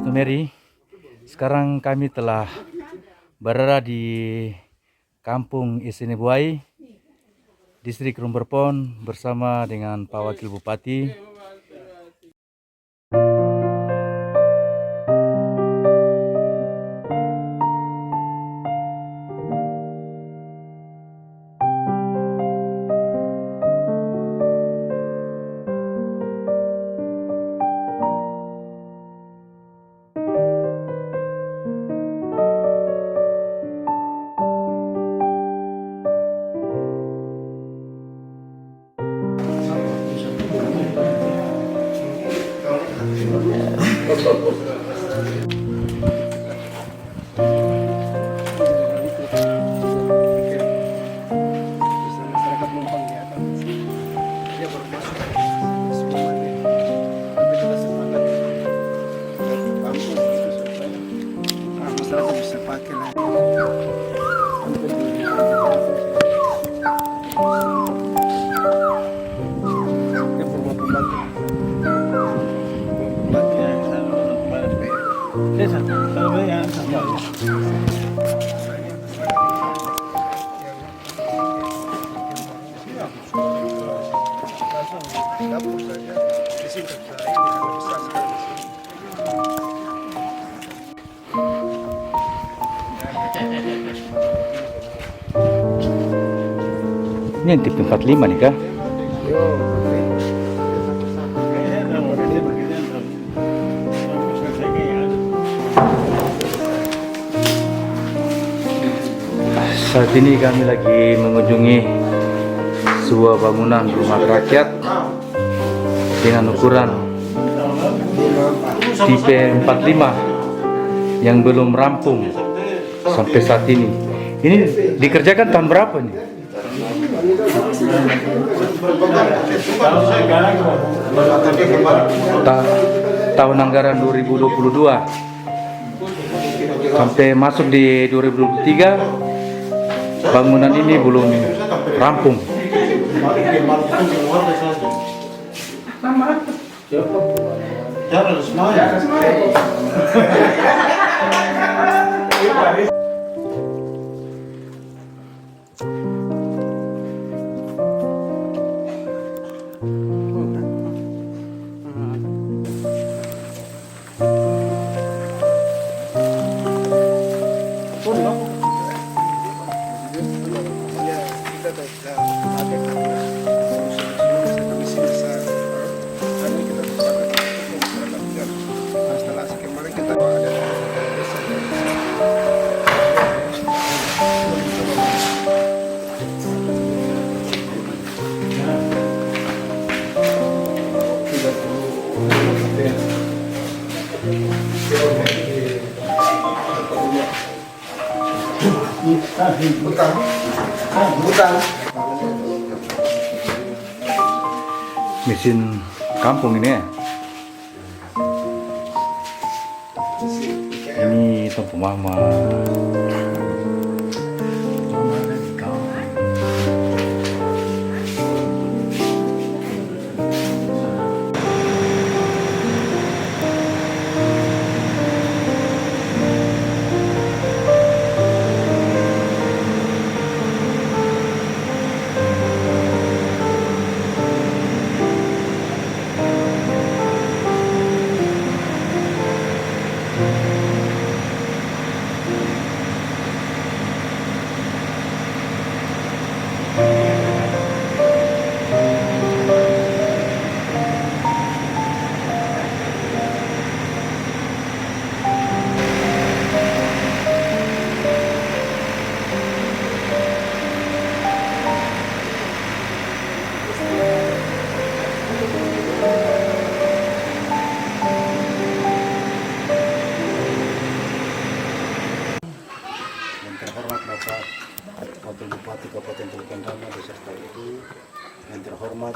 Itu Mary. Sekarang kami telah berada di Kampung Isinebuai, Distrik Rumberpon bersama dengan Pak Wakil Bupati. Ini yang tipe 45 nih kah? Saat ini kami lagi mengunjungi sebuah bangunan rumah rakyat dengan ukuran tipe 45 yang belum rampung sampai saat ini. Ini dikerjakan tahun berapa nih? Tahun anggaran 2022 sampai masuk di 2023 bangunan ini belum rampung. Mesin kampung ini ya. Ini tempat mama. Wakil Bupati Kabupaten Teluk Gandama beserta Ibu, yang terhormat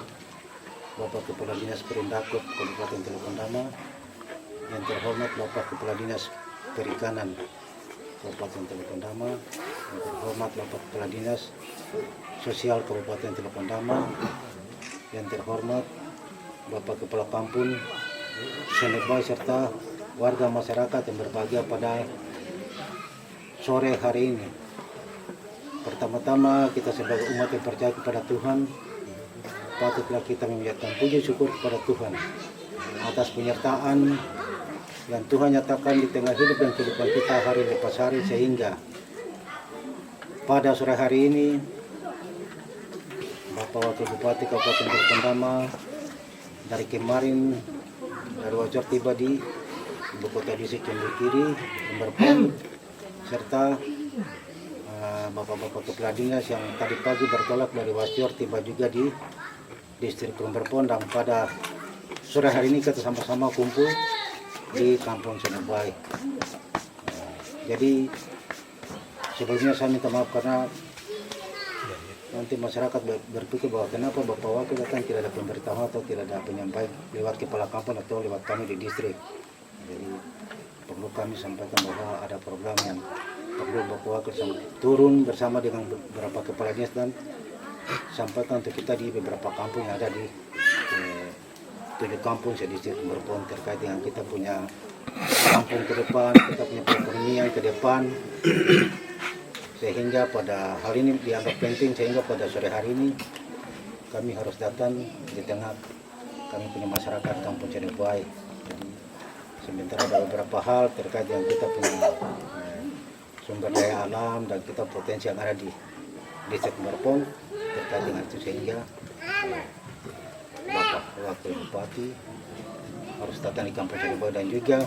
Bapak Kepala Dinas Perindakop Kabupaten Teluk Gandama, yang terhormat Bapak Kepala Dinas Perikanan Kabupaten Teluk Gandama, yang terhormat Bapak Kepala Dinas Sosial Kabupaten Teluk Gandama, yang terhormat Bapak Kepala Pampun Isinebuai serta warga masyarakat yang berbahagia pada sore hari ini. Pertama-tama kita sebagai umat yang percaya kepada Tuhan, patutlah kita memanjatkan puji syukur kepada Tuhan atas penyertaan yang Tuhan nyatakan di tengah hidup dan kehidupan kita hari lepas hari, sehingga pada sore hari ini Bapak Wakil Bupati Kabupaten Teluk dari kemarin dari Wajar tiba di Ibu Kota Distrik Cembu Kiri, Lemberpon, serta Bapak-Bapak Kepala Dinas yang tadi pagi bertolak dari Wasior tiba juga di Distrik Lemberpon, dan pada sore hari ini kita sama-sama kumpul di Kampung Senebai. Jadi sebelumnya saya minta maaf karena nanti masyarakat berpikir bahwa kenapa Bapak Wakil datang tidak ada pemberitahuan atau tidak ada penyampaian lewat kepala kampung atau lewat kami di distrik. Jadi perlu kami sampaikan bahwa ada program yang perlu Bapak Wakil turun bersama dengan beberapa kepala dinas dan sampaikan untuk kita di beberapa kampung yang ada di 7 kampung sedistrik Lemberpon terkait dengan kita punya kampung ke depan, kita punya perekonomian ke depan, sehingga pada hal ini dianggap penting, sehingga pada sore hari ini kami harus datang di tengah kami punya masyarakat Kampung Senebai. Jadi sementara ada beberapa hal terkait dengan kita punya sumber daya alam dan kita potensi yang ada di distrik Lemberpon terkait dengan itu, sehingga Bapak Wakil Bupati harus datang di Kampung Senebai. Dan juga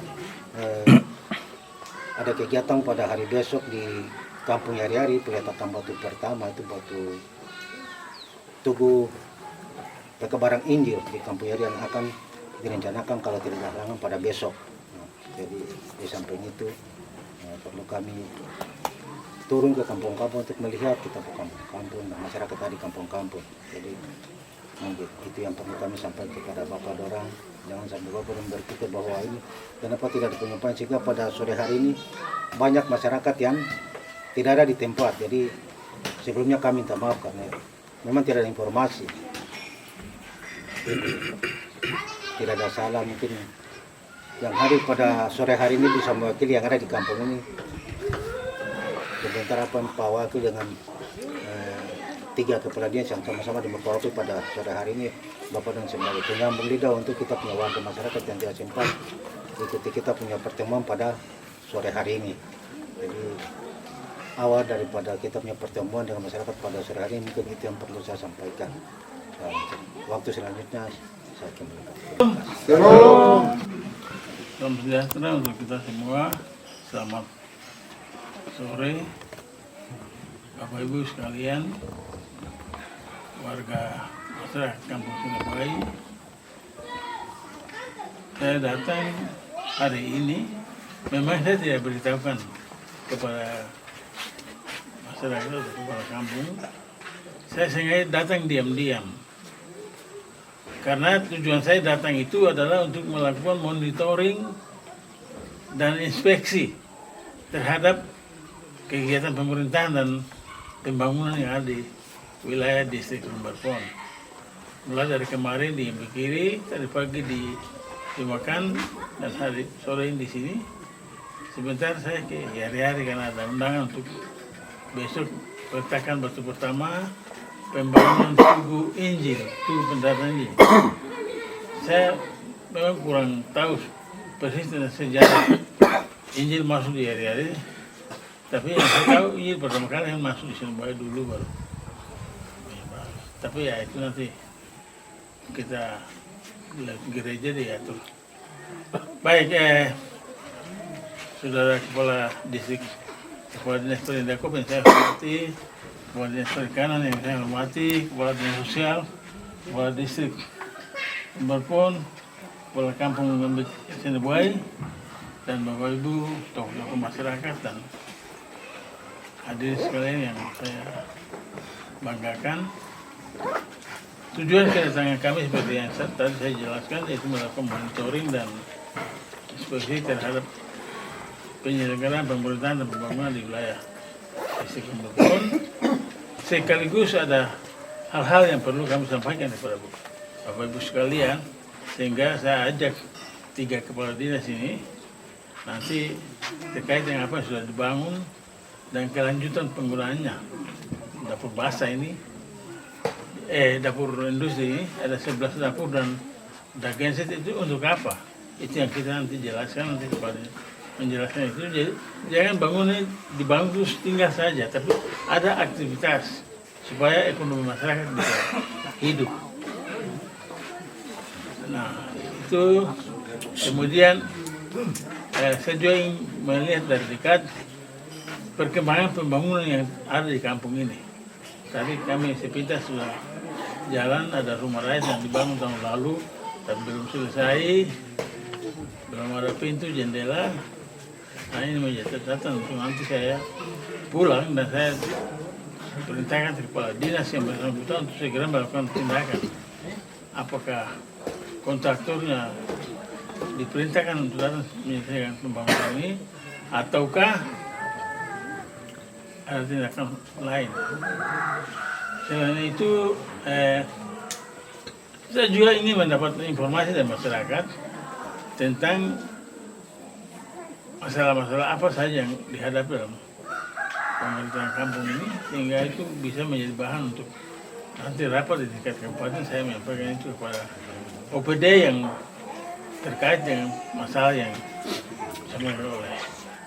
ada kegiatan pada hari besok di Kampung Yari-Yari, peletakan batu pertama itu batu tugu kebarang Injil di Kampung Yari yang akan direncanakan kalau tidak ada halangan pada besok. Jadi di samping itu perlu kami turun ke kampung-kampung untuk melihat kita ke kampung-kampung dan masyarakat tadi kampung-kampung. Jadi itu yang perlu kami sampaikan kepada Bapak Dorang. Jangan sampai Bapak berpikir bahwa ini kenapa tidak ada penyampaian, sehingga pada sore hari ini banyak masyarakat yang tidak ada di tempat. Jadi sebelumnya kami minta maaf karena memang tidak ada informasi. Tidak ada salah, mungkin yang hadir pada sore hari ini bisa mewakili yang ada di kampung ini. Sebentar apa Pak Wakil dengan 3 kepala dinas yang sama-sama dimukawati pada sore hari ini, Bapak dan sebagai penyambung lidah untuk kita punya warga masyarakat yang tidak sempat ikuti kita punya pertemuan pada sore hari ini. Jadi awal daripada kita punya pertemuan dengan masyarakat pada sore hari ini, mungkin itu yang perlu saya sampaikan. Dan waktu selanjutnya saya kembalikan. Salam sejahtera untuk kita semua. Selamat sore Bapak Ibu sekalian, warga masyarakat Kampung Senebai. Saya datang hari ini, memang saya tidak beritahukan kepada masyarakat atau kepada kampung. Saya sengaja datang diam-diam, karena tujuan saya datang itu adalah untuk melakukan monitoring dan inspeksi terhadap kegiatan pemerintahan dan pembangunan yang ada di wilayah distrik Lemberpon. Mulai dari kemarin di Cembu Kiri, tadi pagi di Makan, dan hari sore ini di sini. Sebentar saya ke Yari-Yari karena ada undangan untuk besok peletakan batu pertama pembangunan tugu Injil, tugu pendaratan Injil. Saya memang kurang tahu persis tentang sejarah Injil masuk di Yari-Yari, tapi yang saya tahu Injil pertama kali yang masuk di Senebai dulu baru. Tapi ya itu nanti kita gereja diatur. Baik, Saudara Kepala Distrik, Kepala Dinas Perindakop yang saya hormati, Kepala Dinas Perikanan yang saya hormati, Kepala Dinas Sosial, Kepala Distrik Lemberpon, Kepala Kampung Senebai, dan Bapak Ibu, tokoh-tokoh masyarakat dan hadirin sekalian yang saya banggakan. Tujuan kedatangan kami seperti yang tadi saya jelaskan, yaitu melakukan monitoring dan inspeksi terhadap penyelenggaraan pemerintahan dan pembangunan di wilayah distrik Lemberpon. Sekaligus ada hal-hal yang perlu kami sampaikan kepada Bapak Ibu sekalian, sehingga saya ajak 3 kepala dinas ini nanti terkait dengan apa yang sudah dibangun dan kelanjutan penggunaannya. Dapur basah ini, dapur industri ini ada 11 dapur dan genset itu untuk apa? Itu yang kita nanti jelaskan nanti kepada menjelaskan itu. Jadi jangan bangunnya dibangun terus tinggal saja, tapi ada aktivitas supaya ekonomi masyarakat bisa hidup. Nah itu kemudian saya juga ingin melihat dari dekat perkembangan pembangunan yang ada di kampung ini. Tadi kami sepintas sudah jalan, ada rumah rakyat yang dibangun tahun lalu tapi belum selesai, belum ada pintu jendela. Nah ini menjadi catatan untuk nanti saya pulang dan saya perintahkan kepala dinas yang bersangkutan untuk segera melakukan tindakan. Apakah kontraktornya diperintahkan untuk datang menyelesaikan pembangunan ini ataukah ada tindakan lain. Selain itu, saya juga ingin mendapat informasi dari masyarakat tentang masalah-masalah apa saja yang dihadapi dalam pemerintahan kampung ini, sehingga itu bisa menjadi bahan untuk nanti rapat di tingkat kabupaten. Saya menyampaikan itu kepada OPD yang terkait dengan masalah yang disampaikan oleh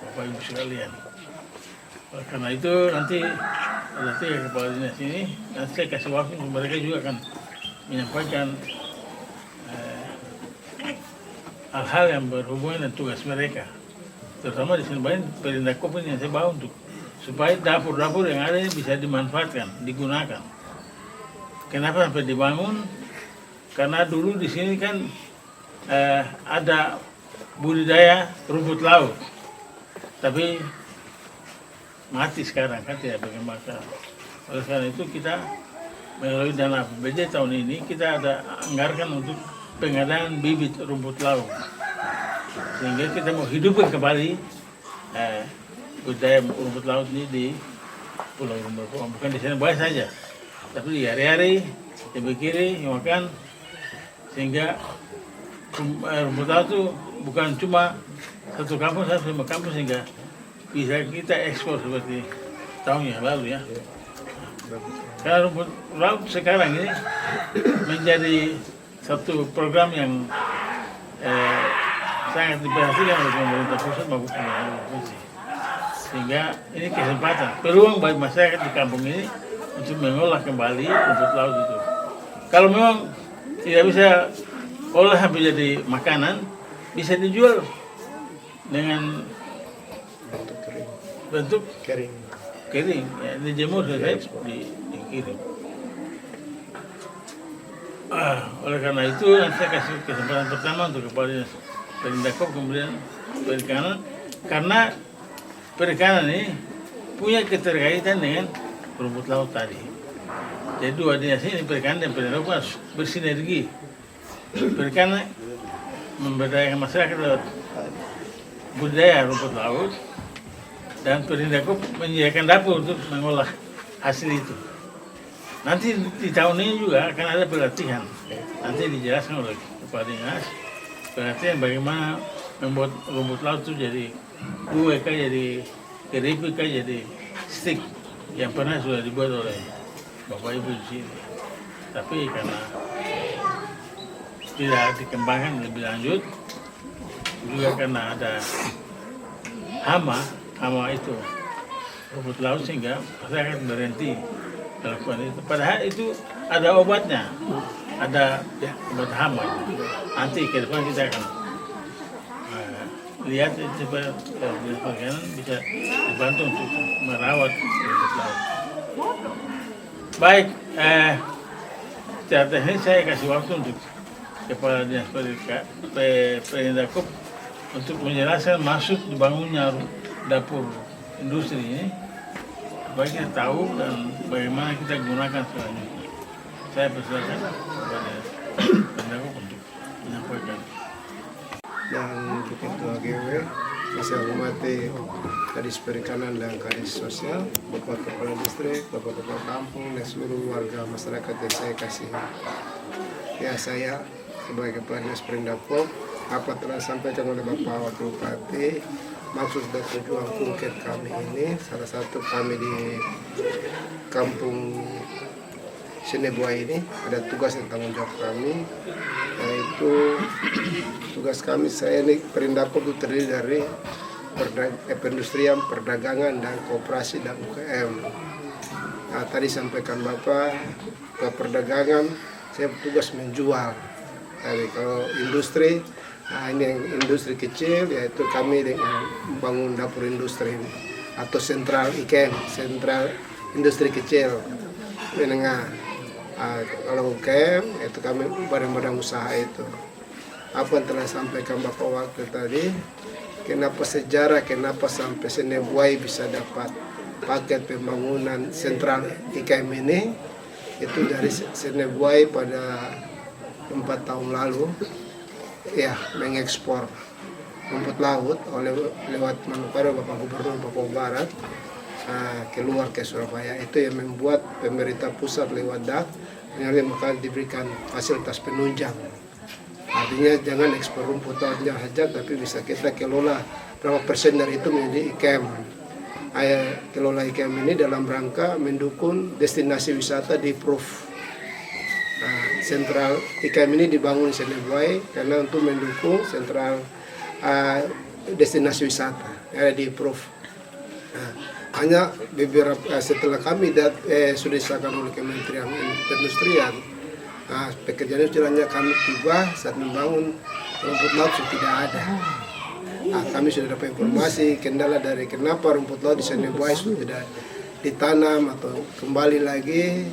Bapak Ibu sekalian. Oleh karena itu nanti ada 3 kepala dinas ini, nanti saya kasih waktu untuk mereka juga akan menyampaikan hal-hal yang berhubungan dengan tugas mereka, terutama di sini banyak Perindakop ini yang saya bawa untuk supaya dapur-dapur yang ada ini bisa dimanfaatkan, digunakan. Kenapa sampai dibangun? Karena dulu di sini kan ada budidaya rumput laut, tapi mati sekarang kan tidak berkembang. Oleh karena itu kita melalui dana APBD tahun ini kita ada anggarkan untuk pengadaan bibit rumput laut, sehingga kita mau hidupkan kembali budidaya rumput laut ini di Pulau Rumberpong. Bukan di sana banyak saja, tapi di hari-hari di kiri makan, sehingga rumput laut itu bukan cuma satu kampung, satu kampung, sehingga bisa kita ekspor seperti tahun yang lalu ya. Karena rumput laut sekarang ini menjadi satu program yang sangat diperhatikan oleh pemerintah pusat maupun pemerintah provinsi. Sehingga ini kesempatan, peluang bagi masyarakat di kampung ini untuk mengolah kembali rumput laut itu. Kalau memang tidak bisa olah menjadi makanan, bisa dijual dengan bentuk kering ya, dijemur selesai dikirim. Oleh karena itu nanti saya kasih kesempatan pertama untuk kepala dinas Perindakop, kemudian perikanan, karena perikanan ini punya keterkaitan dengan rumput laut tadi. Jadi dua dinas ini, perikanan dan Perindakop, harus bersinergi. Perikanan memberdayakan masyarakat lewat budidaya rumput laut, dan Perindakop menyediakan dapur untuk mengolah hasil itu. Nanti di tahun ini juga akan ada pelatihan. Nanti dijelaskan oleh kepala dinas, pelatihan bagaimana membuat rumput laut itu jadi kue, jadi keripik, jadi stik yang pernah sudah dibuat oleh Bapak Ibu di sini. Tapi karena tidak dikembangkan lebih lanjut, juga karena ada hama itu rumput laut, sehingga masyarakat berhenti melakukan itu. Padahal itu ada obatnya, ada obat hama. Nanti ke depan kita akan lihat supaya perikanan bisa dibantu untuk merawat rumput laut. Baik, secara teknis saya kasih waktu untuk kepala dinas Perindakop untuk menjelaskan maksud dibangunnya dapur industri ini, supaya kita tahu dan bagaimana kita gunakan selanjutnya. Saya persilakan kepada Perindakop untuk menyampaikan. Dan Ketua GW, saya hormati Kadis Perikanan dan Kadis Sosial, Bapak Kepala Distrik, Bapak Kepala Kampung, dan seluruh warga masyarakat yang saya kasihi. Ya, saya sebagai Kepala Dinas Perindakop apa telah disampaikan oleh Bapak Wakil Bupati, maksud dan tujuan kunket kami ini, salah satu kami di kampung Senebuai ini ada tugas dan tanggung jawab kami, yaitu tugas kami saya ini Perindakop itu terdiri dari perindustrian, perdagangan dan koperasi dan UKM. Nah, tadi sampaikan Bapak ke perdagangan, saya bertugas menjual. Jadi kalau industri, nah ini yang industri kecil, yaitu kami dengan membangun dapur industri atau sentral IKM, sentral industri kecil menengah. Kalau UKM itu kami badan-badan usaha itu. Apa yang telah sampaikan Bapak Wakil tadi, kenapa sejarah, kenapa sampai Senebuai bisa dapat paket pembangunan sentral IKM ini, itu dari Senebuai pada 4 tahun lalu ya mengekspor rumput laut lewat Manokwari Bapak Gubernur Papua Barat keluar ke Surabaya. Itu yang membuat pemerintah pusat lewat DAK maka diberikan fasilitas penunjang. Artinya jangan ekspor rumput lautnya saja, tapi bisa kita kelola berapa persen dari itu menjadi IKM. Kelola IKM ini dalam rangka mendukung destinasi wisata di Proof. Sentral IKM ini dibangun di Senebuai karena untuk mendukung sentral destinasi wisata di Proof. Hanya beberapa setelah kami sudah disahkan oleh Kementerian Perindustrian, pekerjaan istilahnya kami tiba saat membangun rumput laut sudah tidak ada. Kami sudah dapat informasi kendala dari kenapa rumput laut di Senebuai sudah tidak ditanam atau kembali lagi.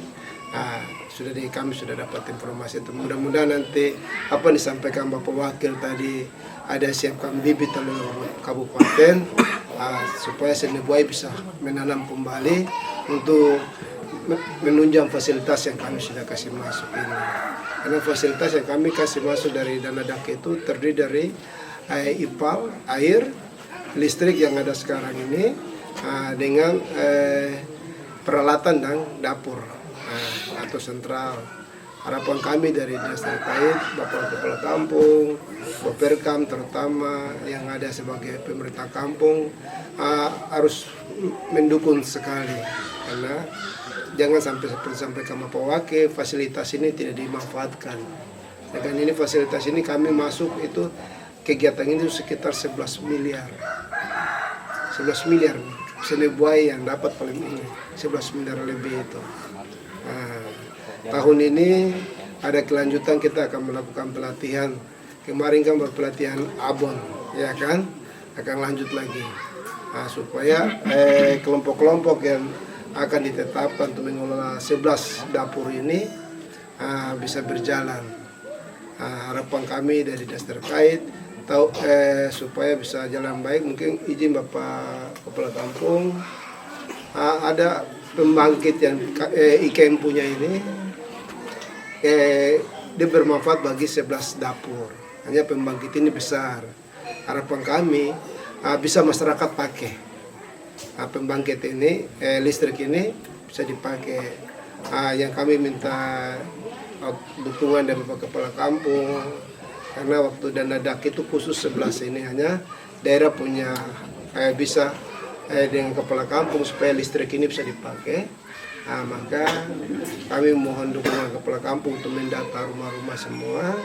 Kami sudah dapat informasi itu. Mudah-mudahan nanti apa yang disampaikan Bapak Wakil tadi, ada siapkan bibit oleh kabupaten supaya Senebuai bisa menanam kembali untuk menunjang fasilitas yang kami sudah kasih masuk ini. Karena fasilitas yang kami kasih masuk dari dana DAK itu terdiri dari IPAL, air, listrik yang ada sekarang ini dengan peralatan dan dapur atau sentral. Harapan kami dari dinas terkait, Bapak Kepala Kampung, Baperkam terutama yang ada sebagai pemerintah kampung harus mendukung sekali, karena jangan sampai seperti sampaikan Bapak Wakil, fasilitas ini tidak dimanfaatkan. Dengan ini fasilitas ini kami masuk itu kegiatan ini sekitar 11 miliar. 11 miliar Senebuai yang dapat paling ini 11 miliar lebih itu. Tahun ini ada kelanjutan, kita akan melakukan pelatihan. Kemarin kan berpelatihan abon, ya kan, akan lanjut lagi supaya kelompok-kelompok yang akan ditetapkan untuk mengelola 11 dapur ini bisa berjalan. Harapan kami dari dinas terkait supaya bisa jalan baik. Mungkin izin Bapak Kepala Kampung, ada pembangkit yang IKM punya ini dia bermanfaat bagi 11 dapur. Hanya pembangkit ini besar. Harapan kami bisa masyarakat pakai pembangkit ini, listrik ini bisa dipakai. Yang kami minta dukungan dari Bapak Kepala Kampung, karena waktu dana DAK itu khusus 11 ini hanya daerah punya bisa dengan Kepala Kampung supaya listrik ini bisa dipakai. Maka kami mohon dukungan Kepala Kampung untuk mendata rumah-rumah semua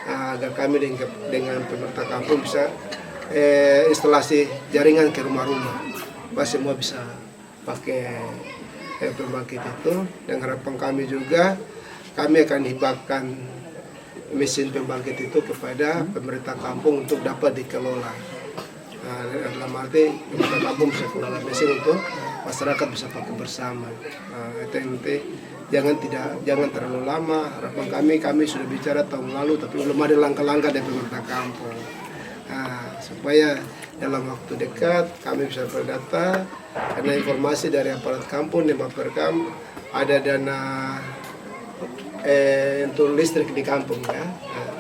agar kami dengan pemerintah kampung bisa instalasi jaringan ke rumah-rumah, supaya semua bisa pakai pembangkit itu. Dan harapan kami juga, kami akan hibahkan mesin pembangkit itu kepada pemerintah kampung untuk dapat dikelola. Dalam arti pemerintah kampung bisa kelola mesin untuk masyarakat bisa pakai bersama. Itu yang nanti jangan terlalu lama. Harapan kami sudah bicara tahun lalu tapi belum ada langkah-langkah dari pemerintah kampung. Supaya dalam waktu dekat kami bisa berdata, karena informasi dari aparat kampung dan Baperkam ada dana untuk listrik di kampung ya.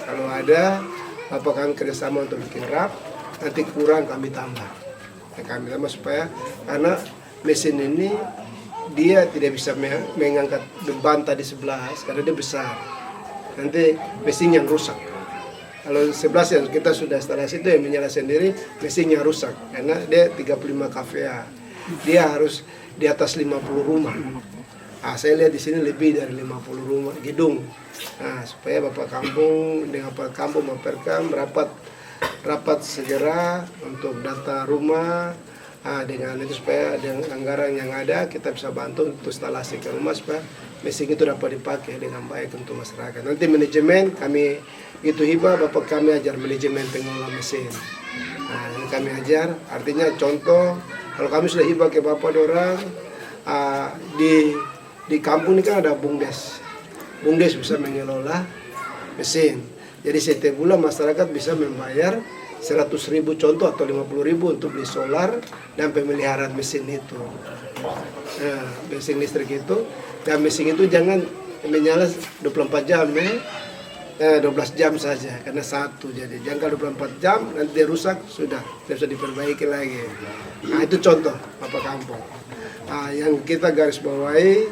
Kalau ada, Bapak kami kerjasama untuk bikin rap, nanti kurang kami tambah. Kami tambah supaya karena mesin ini dia tidak bisa mengangkat beban tadi 11 karena dia besar. Nanti mesin yang rusak. Kalau 11 yang kita sudah instalasi itu yang menyala sendiri, mesinnya rusak karena dia 35 kVA. Dia harus di atas 50 rumah. Saya lihat di sini lebih dari 50 rumah gedung. Supaya Bapak Kampung dengan Pak Kampung Perkam rapat segera untuk data rumah. Dengan itu supaya dengan anggaran yang ada kita bisa bantu untuk instalasi ke rumah supaya mesin itu dapat dipakai dengan baik untuk masyarakat. Nanti manajemen kami itu hibah, Bapak kami ajar manajemen pengelola mesin. Ini kami ajar, artinya contoh kalau kami sudah hibah ke Bapak dorang di kampung ini kan ada BUMDes. BUMDes bisa mengelola mesin. Jadi setiap bulan masyarakat bisa membayar 100.000 contoh atau 50.000 untuk beli solar dan pemeliharaan mesin itu. Mesin listrik itu, dan mesin itu jangan menyala 24 jam 12 jam saja karena satu, jadi jangka 24 jam nanti rusak sudah tidak bisa diperbaiki lagi. Itu contoh Bapak Kampung. Yang kita garis bawahi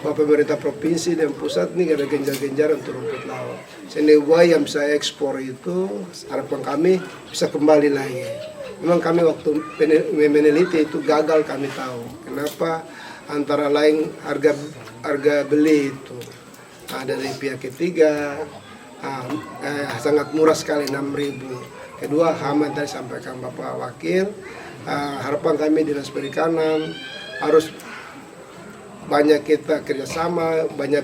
Bapak pemerintah provinsi dan pusat ini ada genjar-genjaran untuk rumput laut. Senebuai yang bisa ekspor itu harapan kami bisa kembali lagi. Memang kami waktu meneliti itu gagal kami tahu kenapa antara lain harga beli itu dari pihak ketiga sangat murah sekali 6.000. Kedua hama tadi sampaikan Bapak Wakil, harapan kami Dinas Perikanan harus banyak kita kerjasama, banyak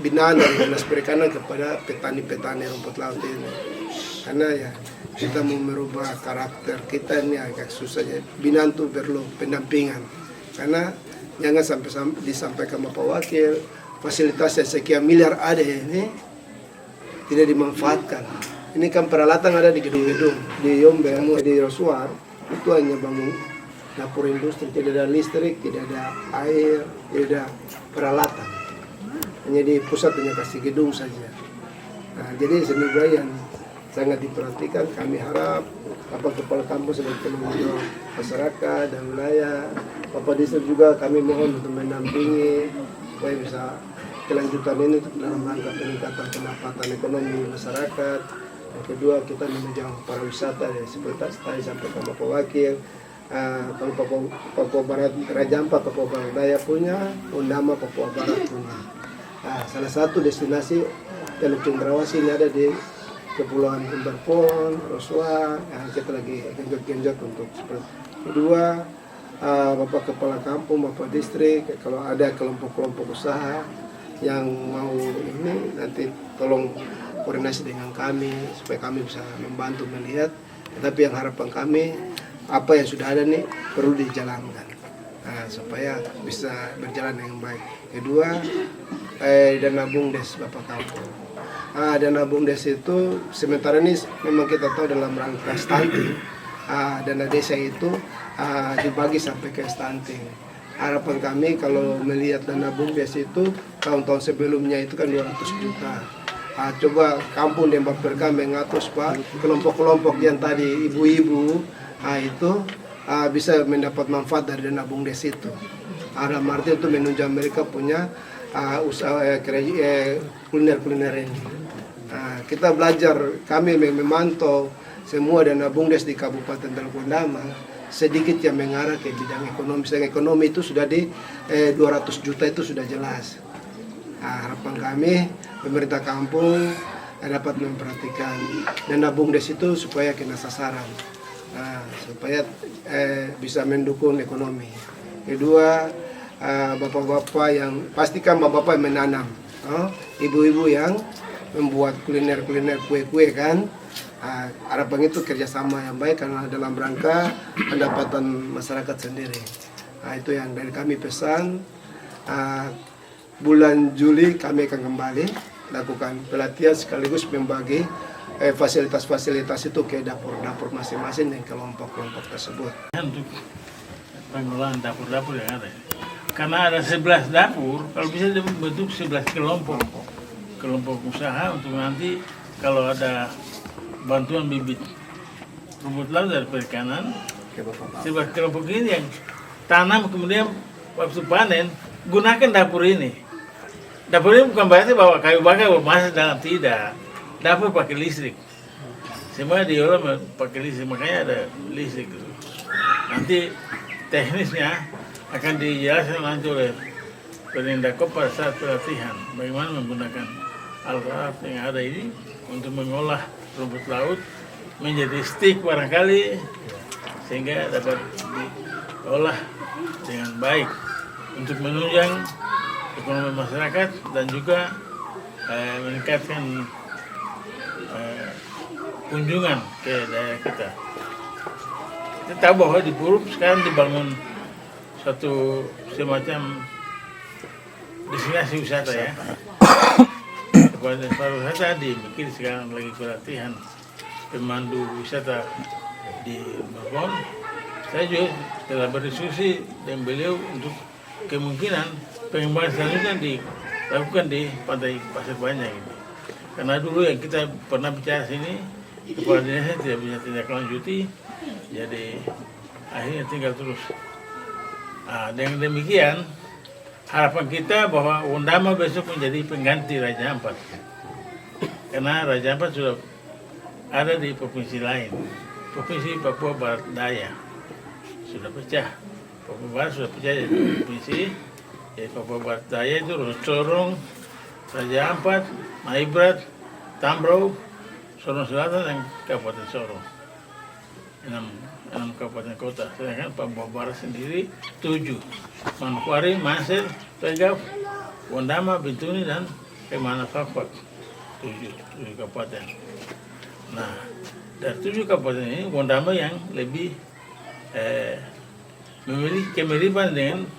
binaan dari Dinas Perikanan kepada petani-petani rumput laut ini. Karena ya kita mau merubah karakter kita ini agak susah ya. Binaan itu perlu pendampingan. Karena jangan sampai disampaikan Bapak Wakil, fasilitas yang sekian miliar ada ini tidak dimanfaatkan. Ini kan peralatan ada di gedung-gedung, di Yombeng, di Rosuar, itu hanya bangun dapur industri, tidak ada listrik, tidak ada air, tidak ada peralatan. Hanya di pusat hanya kasih gedung saja. Jadi sebenarnya yang sangat diperhatikan, kami harap Bapak Kepala Kampus sebagai penanggung jawab masyarakat dan wilayah, Bapak Distrik juga kami mohon untuk mendampingi supaya bisa kelanjutan ini dalam rangka peningkatan pendapatan ekonomi masyarakat. Yang kedua kita menunjang para wisata ya, seperti tadi sampaikan Bapak Wakil. Kalau Papua Barat Raja Ampat, Papua Barat Daya punya, Undama Papua Barat punya. Salah satu destinasi Teluk Cendrawasih ini ada di Kepulauan Umberpon, Rosua, yang kita lagi genjot untuk seperti. Kedua, Bapak Kepala Kampung, Bapak Distrik, kalau ada kelompok-kelompok usaha yang mau ini nanti tolong koordinasi dengan kami supaya kami bisa membantu melihat. Tapi yang harapan kami apa yang sudah ada nih perlu dijalankan supaya bisa berjalan dengan baik. Kedua, dana BUMDes Bapak Kampung. Dana BUMDes itu sementara ini memang kita tahu dalam rangka stunting. Dana desa itu dibagi sampai ke stunting. Harapan kami kalau melihat dana BUMDes itu tahun-tahun sebelumnya itu kan 200 juta. Coba kampung dan Baperkam mengatur Pak kelompok-kelompok yang tadi ibu-ibu itu bisa mendapat manfaat dari dana BUMDes itu. Dalam arti itu menunjang mereka punya usaha kuliner-kuliner ini. Kita belajar, kami memantau semua dana BUMDes di Kabupaten Teluk Undama sedikit yang mengarah ke bidang ekonomi. Sedang ekonomi itu sudah di 200 juta itu sudah jelas. Harapan kami pemerintah kampung dapat memperhatikan dana BUMDes itu supaya kena sasaran. Supaya bisa mendukung ekonomi. Kedua, bapak-bapak yang pastikan bapak-bapak yang menanam, ibu-ibu yang membuat kuliner-kuliner kue-kue kan. Harapan itu kerjasama yang baik karena dalam rangka pendapatan masyarakat sendiri. Itu yang dari kami pesan. Bulan Juli kami akan kembali lakukan pelatihan sekaligus membagi fasilitas-fasilitas itu ke dapur-dapur masing-masing dan kelompok-kelompok tersebut. Untuk pengelolaan dapur-dapur yang ada. Karena ada 11 dapur, kalau bisa dibentuk 11 kelompok usaha untuk nanti kalau ada bantuan bibit rumput laut dari perikanan, 11 kelompok ini yang tanam kemudian waktu panen gunakan dapur ini. Dapur ini bukan berarti bawa kayu bakar masuk dalam, tidak. Dapur pakai listrik. semua diolah pakai listrik, makanya ada listrik. Nanti teknisnya akan dijelaskan nanti oleh Perindakop pada saat pelatihan bagaimana menggunakan alat-alat yang ada ini untuk mengolah rumput laut menjadi stik barangkali sehingga dapat diolah dengan baik untuk menunjang ekonomi masyarakat dan juga meningkatkan kunjungan ke daerah kita. Kita tahu bahwa di Purup sekarang dibangun satu semacam destinasi wisata ya. Kepada pariwisata mungkin sekarang lagi pelatihan pemandu wisata di Merbon. Saya juga telah berdiskusi dengan beliau untuk kemungkinan pengembangan selanjutnya dilakukan di Pantai Pasir Banyak ini. Karena dulu yang kita pernah bicara sini, kepala dinasnya tidak bisa tindak lanjuti, jadi akhirnya tinggal terus. Nah, dengan demikian harapan kita bahwa Wondama besok menjadi pengganti Raja Ampat. Karena Raja Ampat sudah ada di provinsi lain. Provinsi Papua Barat Daya sudah pecah. Papua Barat sudah pecah jadi provinsi. Jadi Papua Barat Daya itu Sorong, Raja Ampat, Maibrat, Tambrau, Sorong Selatan dan Kabupaten Sorong. 6 kabupaten kota, sedangkan Papua Barat sendiri 7. Manokwari, Mansir, Tegaf, Wondama, Bintuni, dan Kemana Fakfak. 7 kabupaten. Nah, dari 7 kabupaten ini, Wondama yang lebih memiliki kemiripan dengan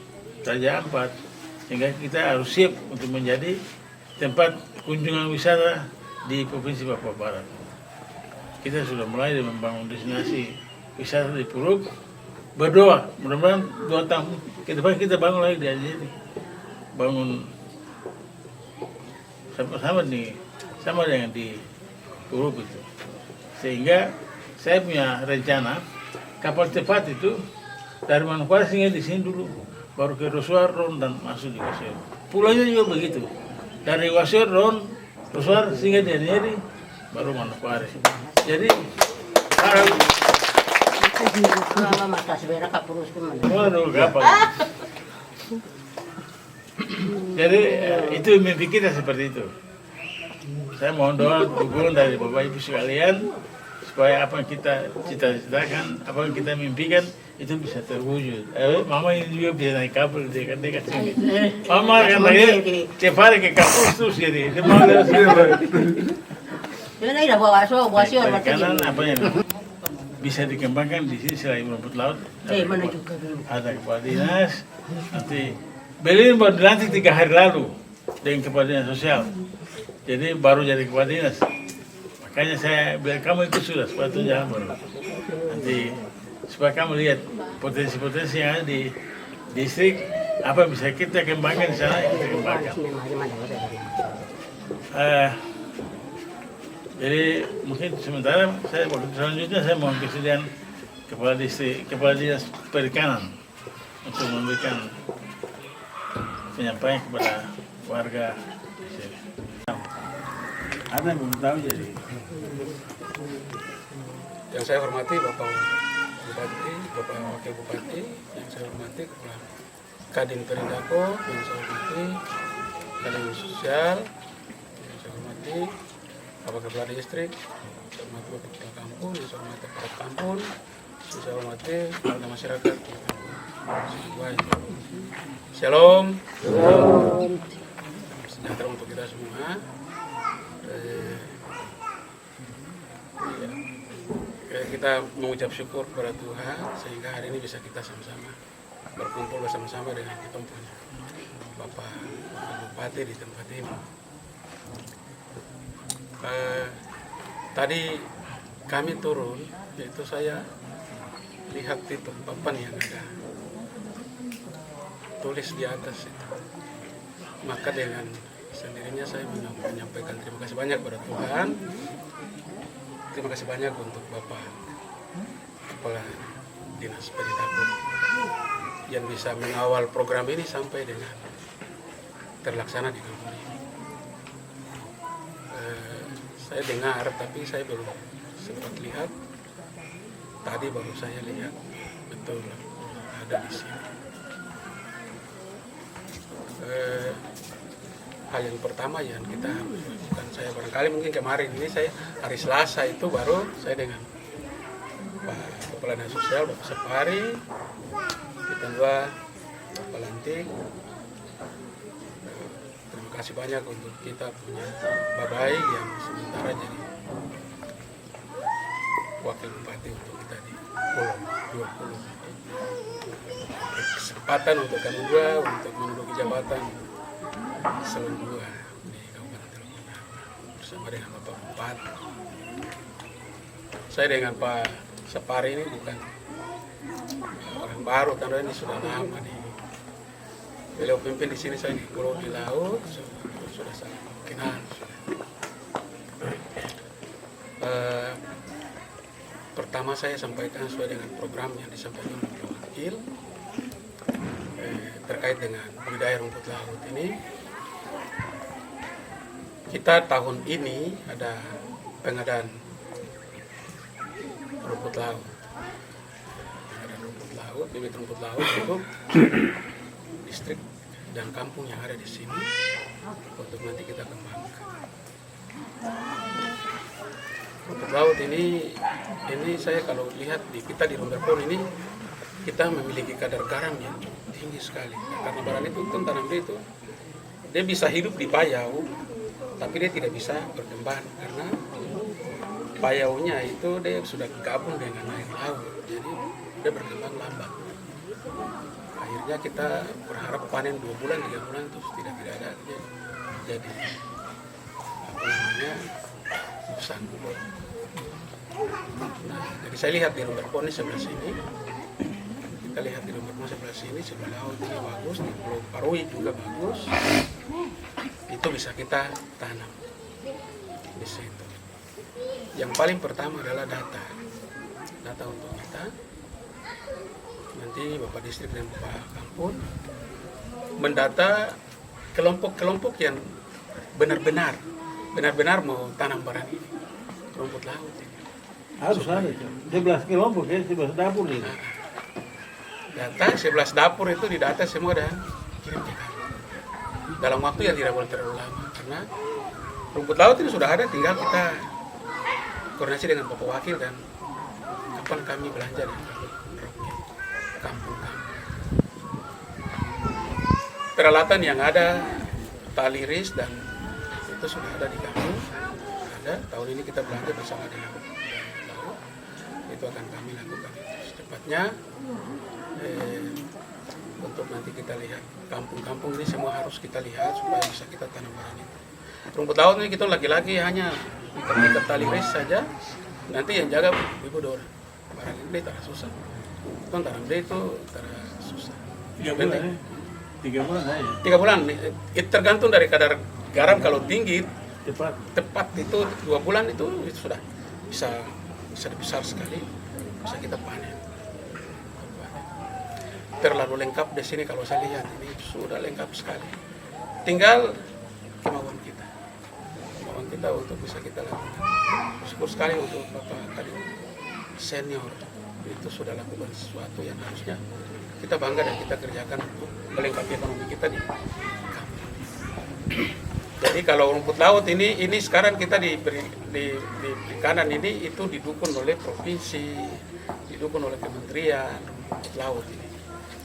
Raja Ampat, sehingga kita harus siap untuk menjadi tempat kunjungan wisata di Provinsi Papua Barat. Kita sudah mulai membangun destinasi wisata di Purup, berdoa mudah-mudahan 2 tahun ke depan kita bangun lagi di sini, bangun sama dengan di Purup itu, sehingga saya punya rencana kapal cepat itu dari Manokwari singgah di sini dulu, baru ke Rosuar, Ron, dan masuk di Wasior. Pulaunya juga begitu, dari Wasior, Ron, Rosuar singgah di Anieri, baru Manokwari. Jadi harap waduh, kapal. Jadi itu mimpi kita seperti itu. Saya mohon doa dukungan dari Bapak Ibu sekalian supaya apa yang kita cita-citakan, apa yang kita mimpikan itu bisa terwujud. Mama ini juga bisa naik kapal dekat-dekat sini. Mama kan lagi tiap hari ke kapal terus jadi. Dia mau lewat sini. Kanan apa yang bisa dikembangkan di sini selain rumput laut. Ada kepala dinas. Nanti beliau baru dilantik 3 hari lalu dengan kepala dinas sosial. Jadi baru jadi kepala dinas. Makanya saya bilang kamu itu sudah sepatu jalan baru. Nanti supaya kamu lihat potensi-potensi yang ada di distrik, apa yang bisa kita kembangkan di sana, kita kembangkan. Jadi mungkin sementara saya waktu selanjutnya saya mohon kesediaan kepala dinas perikanan untuk memberikan penyampaian kepada warga di sini. Ada yang belum tahu jadi. Yang saya hormati Bapak Bupati, Bapak Wakil Bupati, yang saya hormati Kepala Kadin Perindakop, yang saya hormati Kadin Sosial, yang saya hormati Bapak Kepala Distrik, saya hormati Bapak Kepala Kampung, yang saya hormati Kepala Kampung, yang saya hormati warga masyarakat. Shalom. Sejahtera untuk kita semua. Kita mengucap syukur kepada Tuhan sehingga hari ini bisa kita sama-sama berkumpul bersama-sama dengan kita punya Bapak Bupati di tempat ini. Tadi kami turun, yaitu saya lihat itu papan yang ada tulis di atas itu. Maka dengan sendirinya saya menyampaikan terima kasih banyak kepada Tuhan. Terima kasih banyak untuk Bapak Kepala Dinas Perindakop yang bisa mengawal program ini sampai dengan terlaksana di kampung ini. Saya dengar, tapi saya belum sempat lihat. Tadi baru saya lihat betul ada di sini. Hal yang pertama yang kita harus lakukan, saya barangkali mungkin kemarin ini saya hari Selasa itu baru saya dengan Pak Kepala Dinas Sosial Bapak Sapari, kita dua Pak Lantik. Terima kasih banyak untuk kita punya Babai yang sementara jadi wakil bupati untuk kita di Pulau 20. Kesempatan untuk kami dua untuk menduduki jabatan eselon 2 di Kabupaten Teluk Bintang bersama dengan Bapak Bupati. Saya dengan Pak Sapari ini bukan orang baru, karena ini sudah lama nih. Beliau pimpin di sini, saya di Pulau di Laut sudah sangat kenal. Pertama saya sampaikan sesuai dengan program yang disampaikan oleh Pak Wakil terkait dengan budidaya rumput laut ini. Kita tahun ini ada pengadaan rumput laut. Pengadaan rumput laut, bibit rumput laut untuk distrik dan kampung yang ada di sini untuk nanti kita kembangkan. Rumput laut ini saya kalau lihat kita di Rumberpon ini kita memiliki kadar garam yang tinggi sekali. Karena barang itu tanam dia itu dia bisa hidup di payau, tapi dia tidak bisa berkembang karena payaunya itu dia sudah gabung dengan air laut, jadi dia berkembang lambat. Akhirnya kita berharap panen 2 bulan 3 bulan terus tidak ada, jadi apa namanya busan. Nah, jadi saya lihat di Rumberpon sebelah sini, kita lihat di Rumberpon sebelah sini, sebelah laut ini bagus, di Pulau Parui juga bagus. Itu bisa kita tanam di situ. Yang paling pertama adalah data untuk kita. Nanti Bapak Distrik dan Bapak Kampung mendata kelompok-kelompok yang benar-benar mau tanam barang ini, rumput laut ini. Harus ada 11 kelompok ya, 11 dapur ini. Nah, data 11 dapur itu didata semua dan kirim ke kami dalam waktu yang tidak boleh terlalu lama, karena rumput laut ini sudah ada, tinggal kita koordinasi dengan Bapak Wakil dan kapan kami belanja dan kampung kami. Peralatan yang ada, tali ris dan itu sudah ada di kami. Ada, tahun ini kita belanja bersama dengan laut, itu akan kami lakukan secepatnya. Untuk nanti kita lihat kampung-kampung ini semua harus kita lihat supaya bisa kita tanam barang itu. Rumput laut ini kita lagi-lagi hanya ikat tali ris saja, nanti yang jaga Ibu Dora. Barang ini tak susah. Itu tanam dia itu tak susah. 3 bulan ya? 3 bulan aja. 3 bulan, itu tergantung dari kadar garam. Kalau tinggi tepat itu 2 bulan itu sudah bisa besar sekali, bisa kita panen. Terlalu lengkap di sini kalau saya lihat, ini sudah lengkap sekali. Tinggal kemauan kita untuk bisa kita lakukan. Syukur sekali untuk Bapak Kadin senior, itu sudah lakukan sesuatu yang harusnya kita bangga dan kita kerjakan untuk melengkapi ekonomi kita di kampung. Jadi kalau rumput laut ini sekarang kita di kanan ini itu didukung oleh provinsi, didukung oleh kementerian rumput laut ini.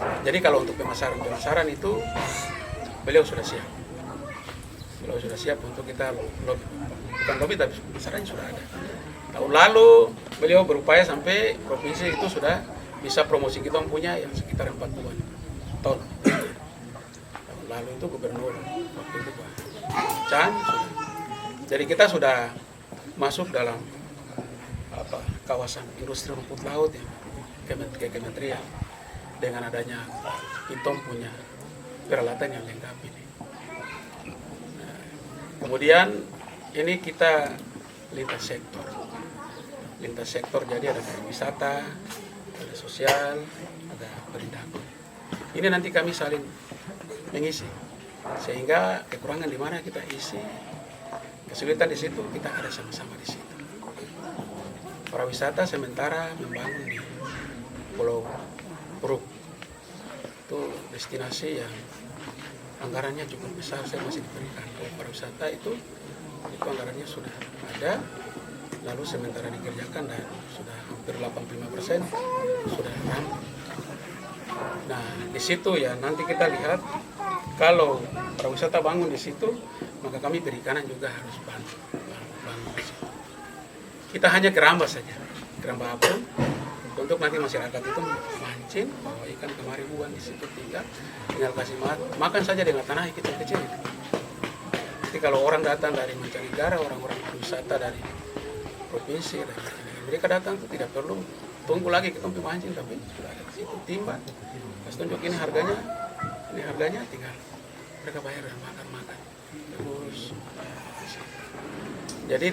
Jadi kalau untuk pemasaran itu beliau sudah siap. Beliau sudah siap untuk kita lobby. Bukan lobby tapi pemasarannya sudah ada. Tahun lalu beliau berupaya sampai provinsi itu sudah bisa promosi kita punya yang sekitar 40-an ton. Tahun lalu itu gubernur waktu itu Pak Chan. Jadi kita sudah masuk dalam kawasan industri rumput laut ya, kementerian. Dengan adanya kita punya peralatan yang lengkap ini. Nah, kemudian ini kita lintas sektor, jadi ada pariwisata, ada sosial, ada perindakan. Ini nanti kami saling mengisi, sehingga kekurangan di mana kita isi, kesulitan di situ kita ada sama-sama di situ. pariwisata sementara membangun di Pulau Puruk. Itu destinasi yang anggarannya cukup besar, saya masih diberikan. Kalau pariwisata itu anggarannya sudah ada, lalu sementara dikerjakan dan sudah hampir 85% sudah rampung. Nah, di situ ya nanti kita lihat kalau pariwisata bangun di situ, maka kami perikanan juga harus bangun di situ. Kita hanya keramba saja, keramba apung, untuk nanti masyarakat itu mancing, bawa ikan kemari buang di situ tinggal kasih makan saja dengan tanah kecil-kecil. Jadi kalau orang datang dari mancanegara, orang-orang wisata dari provinsi, mereka datang itu tidak perlu tunggu lagi kita mancing, tapi sudah ada di situ timba. Pas tunjuk ini harganya tinggal mereka bayar dan makan terus. Jadi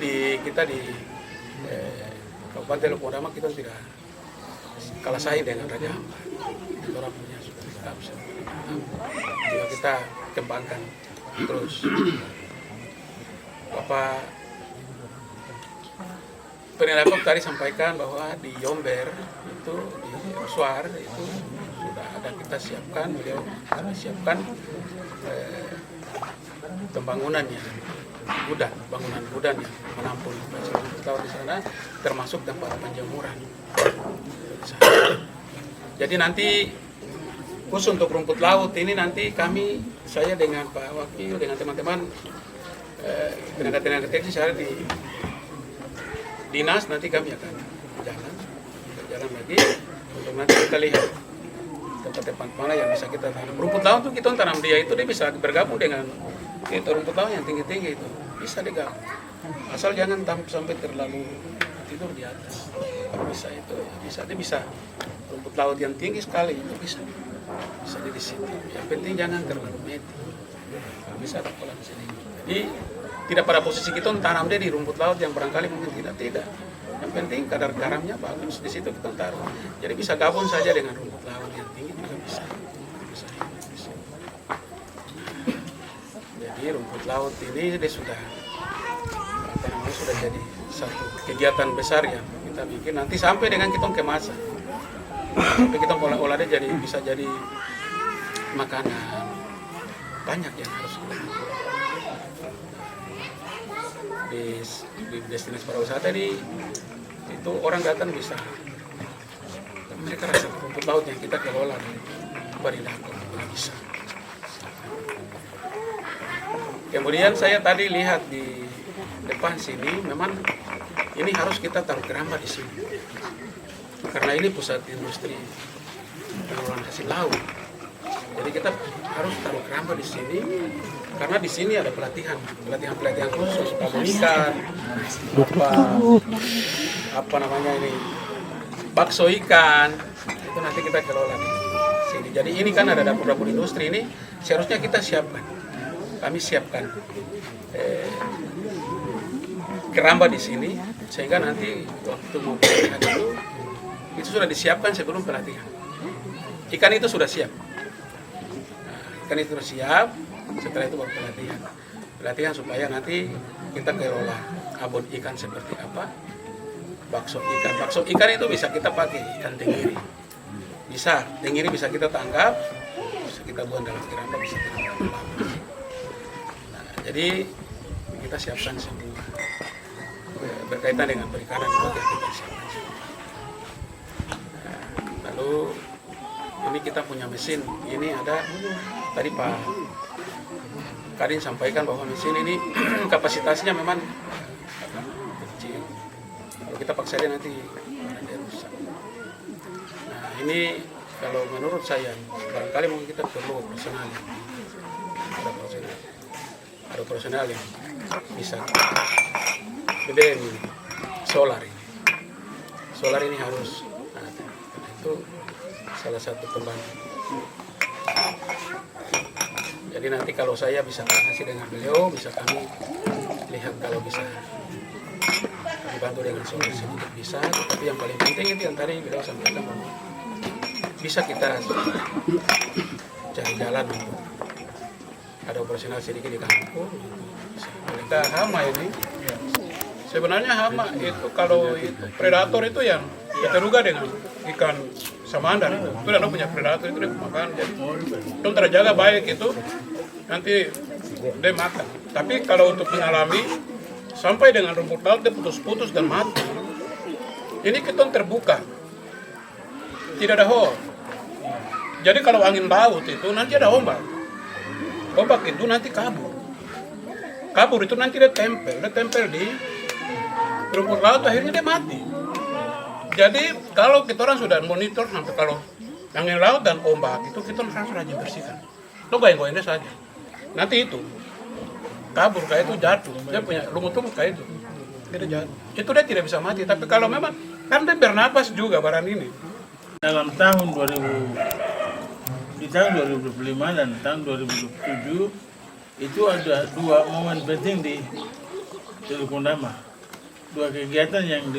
kita di Kabupaten Lombok Utara kita tidak kalah saing dengan Raja Ampat. Kita orang punya sudah lengkap, juga kita kembangkan terus. Bapak Penelakop tadi sampaikan bahwa di Yomber itu di Suar itu sudah ada kita siapkan, beliau sudah siapkan pembangunannya. Bangunan gudang yang menampung pesawat di sana, termasuk tempat penjemuran. Jadi nanti khusus untuk rumput laut ini nanti saya dengan Pak Wakil, dengan teman-teman tenaga teknis saya di dinas, nanti kami akan jalan lagi untuk nanti kita lihat tempat-tempat mana yang bisa kita tanam. Rumput laut itu kita tanam dia bisa bergabung dengan itu rumput laut yang tinggi-tinggi itu bisa digabung. Asal jangan sampai terlalu tidur di atas. Bisa itu, dia bisa rumput laut yang tinggi sekali itu bisa di situ. Yang penting jangan terlalu meti. Bisa ada kolam sini. Jadi tidak pada posisi kita tanam dia di rumput laut yang barangkali mungkin tidak. Yang penting kadar garamnya bagus, di situ kita taruh. Jadi bisa gabung saja dengan rumput laut yang tinggi juga bisa. Jadi rumput laut ini dia sudah jadi satu kegiatan besar yang kita bikin nanti sampai dengan kita kemasan. Sampai kita olah dia bisa jadi makanan. Banyak yang harus kita lakukan. Di destinasi pariwisata itu orang datang bisa mereka rasa rumput laut yang kita kelola di Baridakop bisa. Kemudian saya tadi lihat di depan sini, memang ini harus kita taruh keramba di sini karena ini pusat industri pengolahan hasil laut. Jadi kita harus taruh keramba di sini karena di sini ada pelatihan khusus babon ikan, apa namanya ini, bakso ikan, itu nanti kita kelola di sini. Jadi ini kan ada dapur-dapur industri ini, seharusnya kita siapkan. Kami siapkan keramba di sini sehingga nanti waktu mau pelatihan itu sudah disiapkan sebelum pelatihan. Ikan itu sudah siap. Ikan itu sudah siap. Setelah itu baru pelatihan supaya nanti kita kelola abon ikan seperti apa, bakso ikan itu bisa kita pakai ikan tenggiri, tenggiri bisa kita tangkap, bisa kita buang dalam keramba, bisa kita tangkap. Nah, jadi kita siapkan semua berkaitan dengan perikanan juga kita siapkan. Nah, lalu ini kita punya mesin, ini ada tadi Pak Kadin sampaikan bahwa mesin ini kapasitasnya memang kecil. Kalau kita paksa dia nanti dia rusak. Nah ini kalau menurut saya barangkali mungkin kita perlu profesional. Ada profesional yang bisa BBM ini, solar ini harus. Nah, itu salah satu pembantu. Jadi nanti kalau saya bisa kasih dengan beliau, bisa kami lihat kalau bisa kami bantu dengan solar sedikit bisa. Tapi yang paling penting itu yang tadi beliau sampaikan bahwa bisa kita cari jalan untuk ada operasional sedikit di kampung. Kita hama ini sebenarnya hama itu kalau itu predator itu yang kita duga dengan ikan samandar itu tidak punya predator itu dia makan, jadi itu terjaga baik itu nanti dia makan. Tapi kalau untuk mengalami sampai dengan rumput laut dia putus-putus dan mati, ini kita terbuka, tidak ada hole. Jadi kalau angin laut itu nanti ada ombak itu nanti kabur itu nanti dia tempel di rumput laut, akhirnya dia mati. Jadi kalau kita orang sudah monitor sampai kalau angin laut dan ombak itu kita harus rajin bersihkan. Lo goyang-goyangnya saja. Nanti itu kabur kayak itu jatuh. Dia punya lumut-lumut kayak itu. Dia jatuh. Itu dia tidak bisa mati. Tapi kalau memang kan dia bernapas juga barang ini. Dalam tahun 2000, di tahun 2025 dan tahun 2027 itu ada 2 momen penting di Teluk Undama. 2 kegiatan yang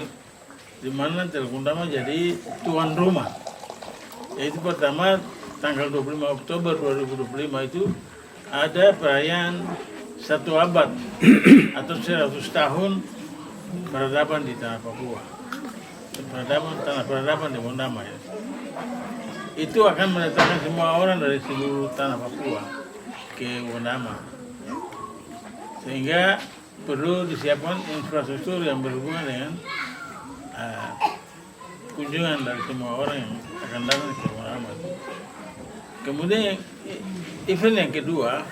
di mana Teluk Undama jadi tuan rumah. Yaitu pertama tanggal 25 Oktober 2025 itu ada perayaan 1 abad atau 100 tahun peradaban di tanah Papua. Peradaban di Undama ya. Itu akan mendatangkan semua orang dari seluruh tanah Papua ke Undama. Sehingga perlu disiapkan infrastruktur yang berhubungan dengan kunjungan dari semua orang yang akan datang ke Undama. Kemudian event yang kedua,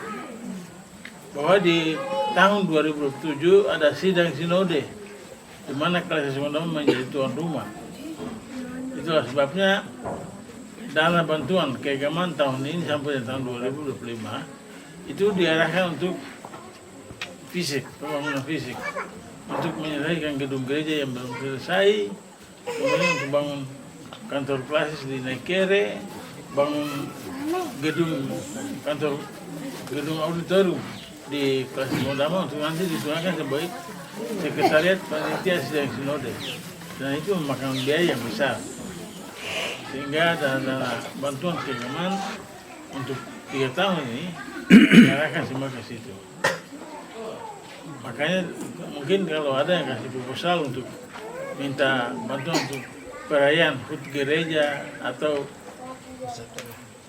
bahwa di tahun 2007 ada sidang sinode di mana Ekklesiasi Undama menjadi tuan rumah. Itulah sebabnya dana bantuan keagamaan tahun ini sampai tahun 2025 itu diarahkan untuk fisik, pembangunan fisik, untuk menyelesaikan gedung gereja yang belum selesai, kemudian untuk bangun kantor klasis di Naikere, bangun gedung auditorium di Ekklesiasi Undama untuk nanti digunakan sebagai sekretariat panitia sidang sinode, dan itu memakan biaya yang besar. Sehingga dana bantuan keagamaan untuk 3 tahun ini diarahkan semua ke situ. Makanya mungkin kalau ada yang kasih proposal untuk minta bantuan untuk perayaan HUT gereja atau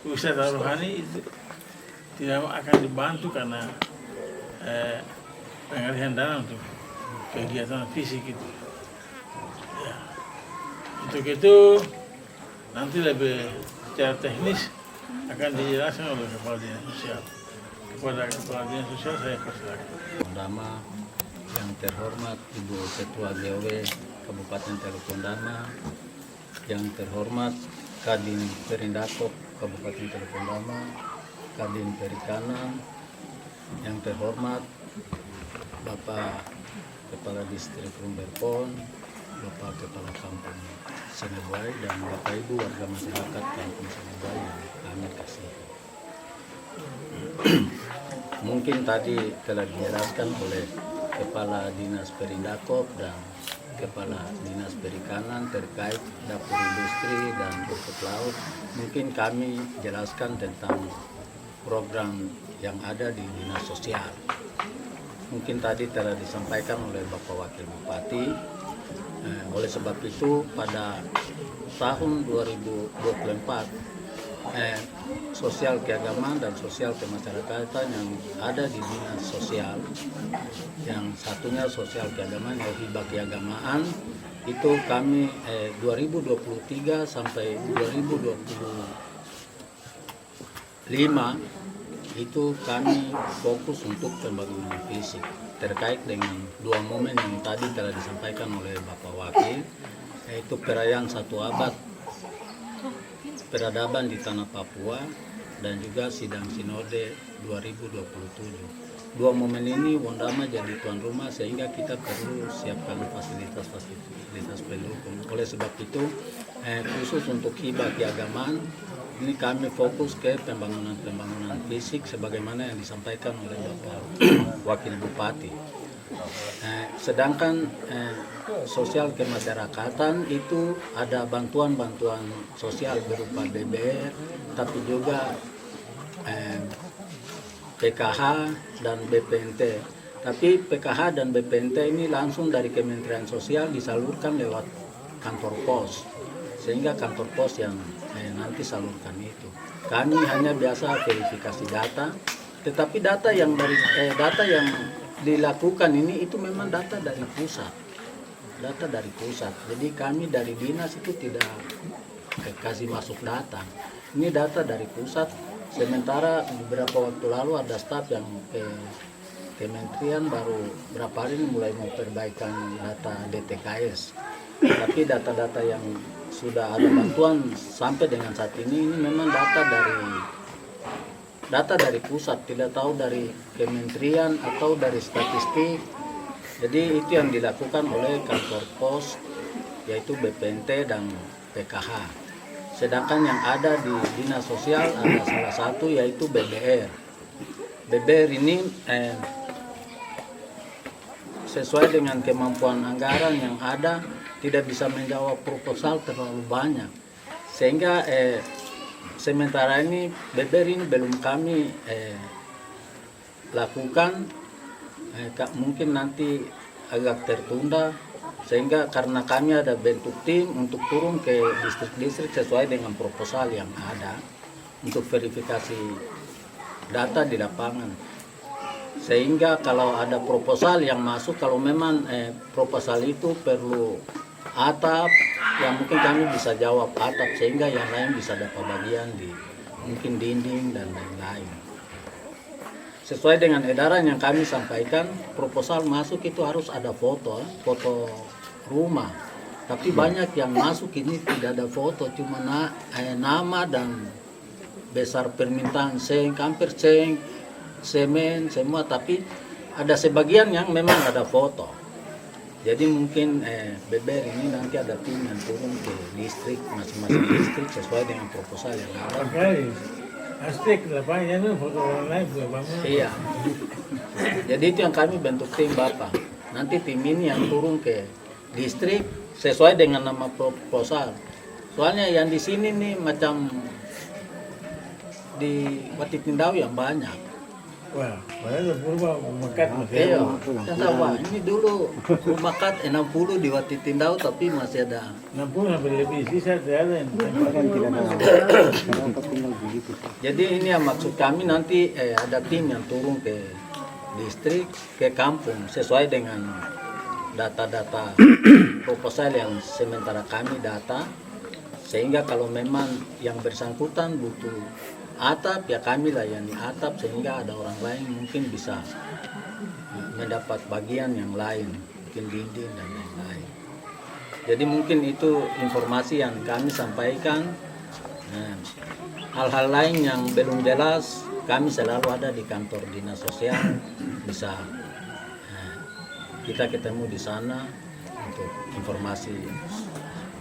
wisata rohani, itu tidak akan dibantu karena pengalihan dana untuk kegiatan fisik itu. Ya. Untuk itu nanti lebih secara teknis akan dijelaskan oleh Kepala Dinas Sosial. Kepada Kepala Dinas Sosial saya persilakan. Undama yang terhormat Ibu Ketua GW Kabupaten Teluk Undama, yang terhormat Kadin Perindakop Kabupaten Teluk Undama, Kadin Perikanan, yang terhormat Bapak Kepala Distrik Rumberpon, Bapak Kepala Kampung Senebuai, dan Bapak Ibu warga masyarakat Kampung Senebuai yang kami kasih. Mungkin tadi telah dijelaskan oleh Kepala Dinas Perindakop dan Kepala Dinas Perikanan terkait dapur industri dan rumput laut. Mungkin kami jelaskan tentang program yang ada di Dinas Sosial. Mungkin tadi telah disampaikan oleh Bapak Wakil Bupati. Oleh sebab itu pada tahun 2024 sosial keagamaan dan sosial kemasyarakatan yang ada di Dinas Sosial, yang satunya sosial keagamaan yaitu hibah keagamaan, itu kami 2023 sampai 2025 itu kami fokus untuk pembangunan fisik terkait dengan 2 momen yang tadi telah disampaikan oleh Bapak Wakil, yaitu perayaan 1 abad peradaban di tanah Papua dan juga sidang sinode 2027. 2 momen ini Undama jadi tuan rumah, sehingga kita perlu siapkan fasilitas pendukung. Oleh sebab itu khusus untuk hibah keagamaan ini kami fokus ke pembangunan fisik sebagaimana yang disampaikan oleh Bapak Wakil Bupati. Sedangkan sosial kemasyarakatan itu ada bantuan-bantuan sosial berupa BBR, tapi juga PKH dan BPNT. Tapi PKH dan BPNT ini langsung dari Kementerian Sosial disalurkan lewat kantor pos, sehingga kantor pos yang nanti salurkan itu. Kami hanya biasa verifikasi data, tetapi data yang dilakukan ini itu memang data dari pusat, Jadi kami dari dinas itu tidak kasih masuk data. Ini data dari pusat. Sementara beberapa waktu lalu ada staf yang kementerian baru berapa hari ini mulai memperbaikan data DTKS. Tapi data-data yang sudah ada bantuan sampai dengan saat ini memang data dari pusat, tidak tahu dari kementerian atau dari statistik. Jadi itu yang dilakukan oleh kantor pos, yaitu BPNT dan PKH. Sedangkan yang ada di dinas sosial ada salah satu yaitu BBR. BBR ini sesuai dengan kemampuan anggaran yang ada tidak bisa menjawab proposal terlalu banyak, sehingga sementara ini BBR ini belum kami lakukan, mungkin nanti agak tertunda, sehingga karena kami ada bentuk tim untuk turun ke distrik-distrik sesuai dengan proposal yang ada untuk verifikasi data di lapangan. Sehingga kalau ada proposal yang masuk, kalau memang proposal itu perlu atap, yang mungkin kami bisa jawab atap, sehingga yang lain bisa dapat bagian di mungkin dinding dan lain-lain. Sesuai dengan edaran yang kami sampaikan, proposal masuk itu harus ada foto rumah. Tapi banyak yang masuk ini tidak ada foto, cuma nama dan besar permintaan hampir semen semua, tapi ada sebagian yang memang ada foto. Jadi mungkin BBR ini nanti ada tim yang turun ke distrik, masing-masing distrik sesuai dengan proposal yang ada. Oke, astik lapangan itu foto orang lain bukan bangun. Iya. Jadi itu yang kami bentuk tim Bapak. Nanti tim ini yang turun ke distrik sesuai dengan nama proposal. Soalnya yang di sini nih macam di Watitindau yang banyak. Wah, padahal rumah mekat masih Iya, ada. wah ini dulu rumah kat 60 di Watitindau tapi masih ada. 60 sampai lebih, sisa tidak ada yang Jadi ini yang maksud kami nanti ada tim yang turun ke distrik, ke kampung sesuai dengan data-data proposal yang sementara kami data, sehingga kalau memang yang bersangkutan butuh atap, ya kami layani atap, sehingga ada orang lain mungkin bisa mendapat bagian yang lain, mungkin dinding dan lain-lain. Jadi mungkin itu informasi yang kami sampaikan. Nah, hal-hal lain yang belum jelas kami selalu ada di kantor dinas sosial, bisa kita ketemu di sana untuk informasi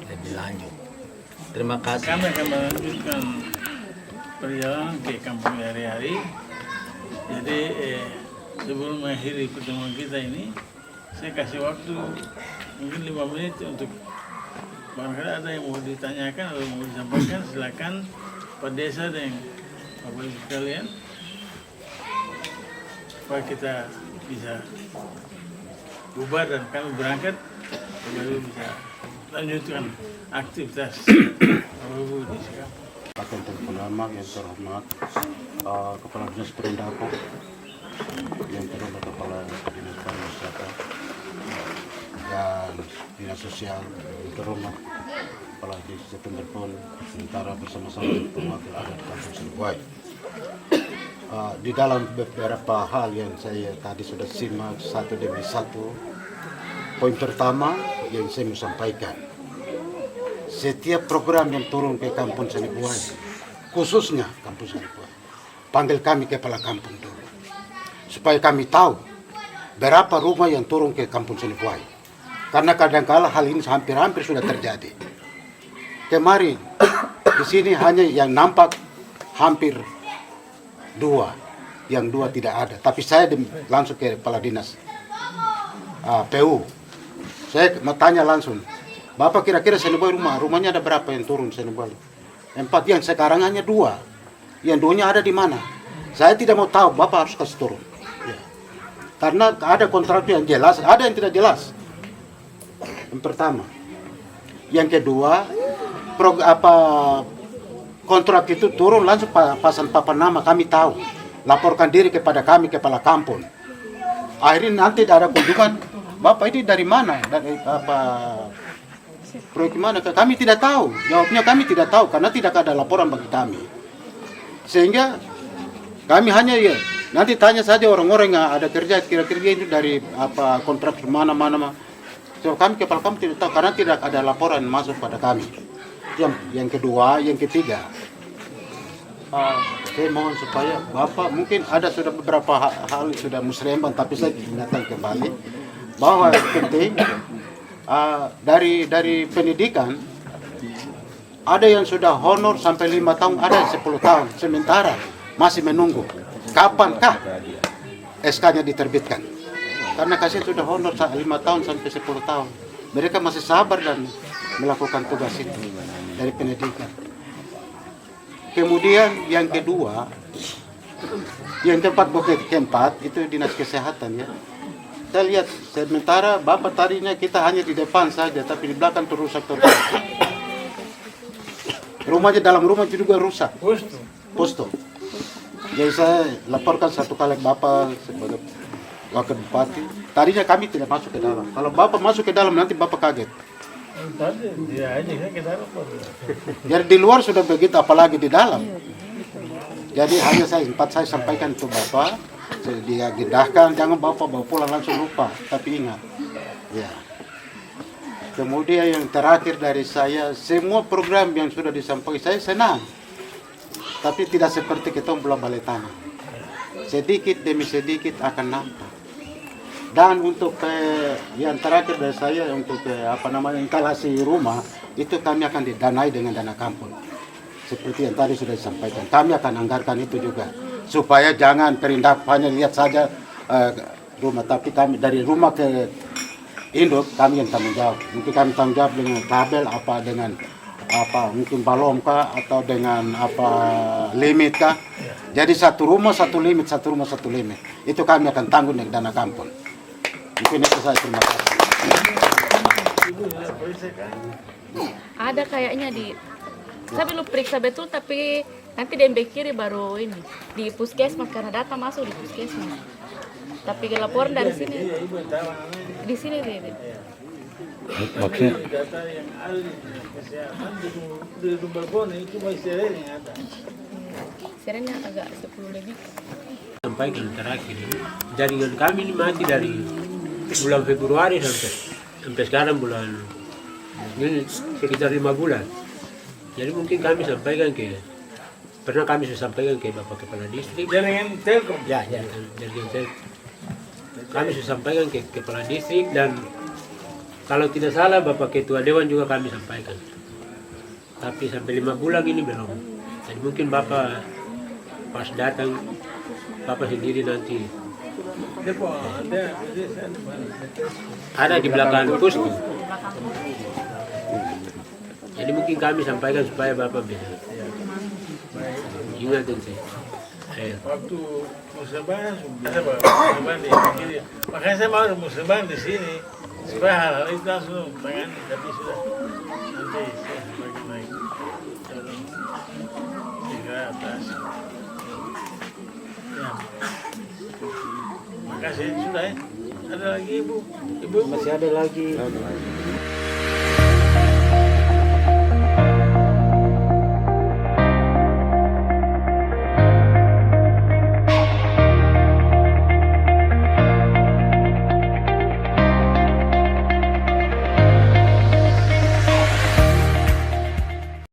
lebih lanjut. Terima kasih. Kami akan melanjutkan perjalanan ke kampung hari-hari. Jadi sebelum mengakhiri pertemuan kita ini, saya kasih waktu mungkin 5 menit untuk barangkali ada yang mau ditanyakan atau mau disampaikan, silakan Pak Desa dan Bapak Ibu sekalian, supaya kita bisa bubar dan kami berangkat, baru bisa lanjutkan aktivitas Bapak Ibu di sini. Pakaian Terutama yang terhormat Kepala Dinas Perindako, yang terhormat Kepala Dinas Pariwisata dan Dinas Sosial, yang terhormat Kepala Desa Penderpon, sementara bersama-sama pemwakil adat Kampung Senebuai. Di dalam beberapa hal yang saya tadi sudah simak satu demi satu, poin pertama yang saya mau sampaikan, setiap program yang turun ke Kampung Senebuai, khususnya Kampung Senebuai, panggil kami kepala kampung dulu, supaya kami tahu berapa rumah yang turun ke Kampung Senebuai. Karena kadang-kala hal ini hampir-hampir sudah terjadi. Kemarin di sini hanya yang nampak hampir 2, yang 2 tidak ada. Tapi saya langsung ke kepala dinas PU. Saya mau tanya langsung, Bapak kira-kira Senebuai rumahnya ada berapa yang turun Senebuai? 4, yang sekarang hanya 2. Yang 2-nya ada di mana? Saya tidak mau tahu, Bapak harus kasih turun. Ya. Karena ada kontrak yang jelas, ada yang tidak jelas. Yang pertama. Yang kedua, kontrak itu turun langsung pasang papan nama, kami tahu. Laporkan diri kepada kami, kepala kampung. Akhirnya nanti ada kunjungan, Bapak ini dari mana? Dari proyek mana? Kami tidak tahu. Jawabnya kami tidak tahu karena tidak ada laporan bagi kami. Sehingga kami hanya nanti tanya saja orang-orang yang ada kerja kira-kira itu dari kontrak mana. So, kami kepala kami tidak tahu karena tidak ada laporan masuk pada kami. Yang kedua, yang ketiga, saya mohon supaya Bapak mungkin ada sudah beberapa hal sudah musrembang, tapi saya ingatkan kembali bahwa penting dari pendidikan ada yang sudah honor sampai 5 tahun, ada yang 10 tahun, sementara masih menunggu kapankah SK-nya diterbitkan. Karena kasih sudah honor 5 tahun sampai 10 tahun. Mereka masih sabar dan melakukan tugas itu dari pendidikan. Kemudian yang kedua, yang keempat itu dinas kesehatan ya. Saya lihat sementara Bapak tadinya kita hanya di depan saja, tapi di belakang rusak terus. Rumahnya dalam rumah juga rusak. Posto. Jadi saya laporkan satu kali Bapak sebagai Wakil Bupati. Tadinya kami tidak masuk ke dalam. Kalau Bapak masuk ke dalam nanti Bapak kaget. Tadi dia aja ke dalam. Jadi di luar sudah begitu, apalagi di dalam. Jadi hanya saya sampaikan ke Bapak, dia gedahkan, jangan Bapak bawa pulang langsung lupa. Tapi ingat, ya. Kemudian yang terakhir dari saya, semua program yang sudah disampaikan saya senang. Tapi tidak seperti kita bola balai tanah. Sedikit demi sedikit akan nampak. Dan untuk yang terakhir dari saya untuk instalasi rumah itu kami akan didanai dengan dana kampung. Seperti yang tadi sudah disampaikan, kami akan anggarkan itu juga supaya jangan Perindak hanya lihat saja rumah, tapi kami dari rumah ke induk kami yang tanggung jawab. Mungkin kami tanggung jawab dengan kabel dengan mungkin balon kah atau dengan limit kah. Jadi satu rumah satu limit, itu kami akan tanggung dengan dana kampung. Mungkin itu saya, terima kasih. Ada kayaknya saya belum periksa betul, tapi nanti di MB kiri baru ini di puskesmas karena data masuk di puskesmas. Tapi laporan dari sini, di sini Maksudnya data yang ada di kesehatan di Rumbalbone itu masih seren yang ada. serennya agak 10 lebih. Sampaikan terakhir ini, jaringan kami ini mati dari bulan Februari sampai sekarang bulan ini sekitar 5 bulan. Jadi mungkin kami sampaikan pernah kami sampaikan ke Bapak Kepala Distrik. Jaringan Telkom. Ya, jaringan Telkom. Kami sudah sampaikan ke Kepala Distrik dan kalau tidak salah Bapak Ketua Dewan juga kami sampaikan. Tapi sampai 5 bulan ini belum. Jadi mungkin Bapak pas datang, Bapak sendiri nanti ada di belakang puskes. Jadi mungkin kami sampaikan supaya Bapak bisa ingat saya. Waktu musyawarah di sini, makanya saya mau musyawarah di sini supaya hal-hal itu langsung tangani, tapi sudah nanti saya semakin naik hingga atas. Ya. Makasih sudah ya. Ada lagi ibu? masih ada lagi.